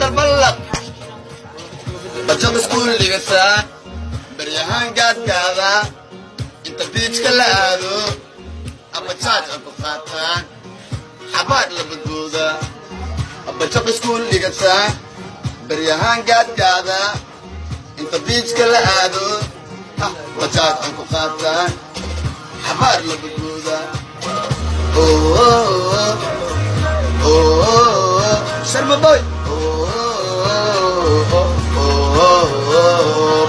dalballaq bajaq iskuul dhigataa baryahaan gaadgaada inta biijka la aado ama jaaj aku qaataan xabaad la badbooda bajaq iskuul dhigataa baryahaan gaadgaada inta biijka la aado bajaaj aku qaataan xabaad la badbooda Sharma boy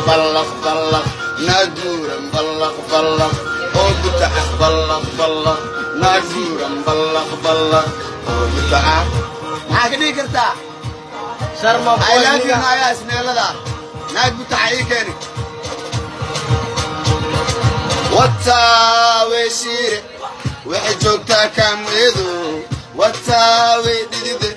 ballaq ballaq naaguuran ballaq ballaq oo butaca ballaq ballaq naaguuran ballaq ballaq oo butaca maxaa ka dhigi kartaa Sharma boy aylaantii maayaa isneelada naag butaca ii keeni wataa weeshiire waxay joogtaa kaameedu wataa way dhidide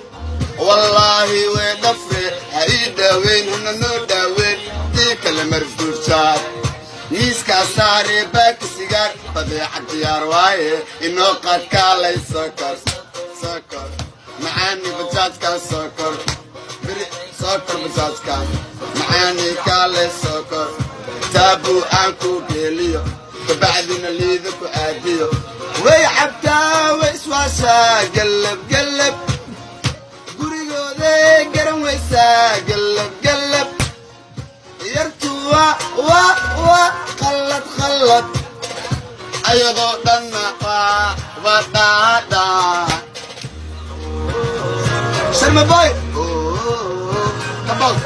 wallaahi way dhafre ha ii dhaaweyn hana noo dhaaweyn dii kale marfuurjaad miiskaa saaree baaki sigaar badeeca diyaar waaye inoo qaadkaalay sokor sokor macaani bajaajkaa sokor biri sokor bajaajka macaani kaalay sokor taabuu aan ku geeliyo kabacdina liida ku aadiyo way cabtaa way iswaashaa gallab gallab gurigooday garan weysaa gallab gallab yartu waa qallad qallad ayadoo dhanna waa dhaadhaa Sharma boy kabog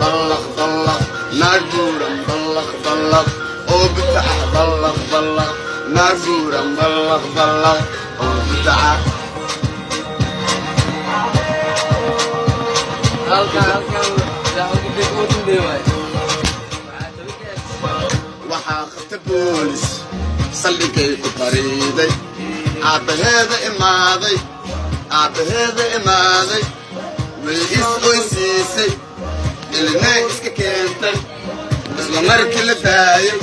ballaq ballaq naaguuran ballaq ballaq oo butaca ballaq ballaq naaguuran ballaq ballaq oo butaca waxaa qabta boolis saldhigay ku qariiday aabbaheeda imaaday way is-oysiisay ilinay iska keentay isla markii la daayay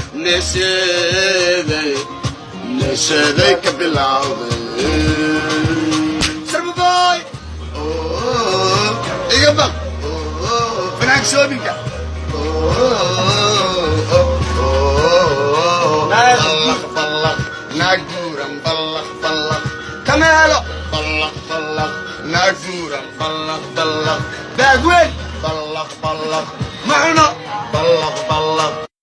neesheeday ka bilowday Sharma boy iga baq fanaanka shoobinka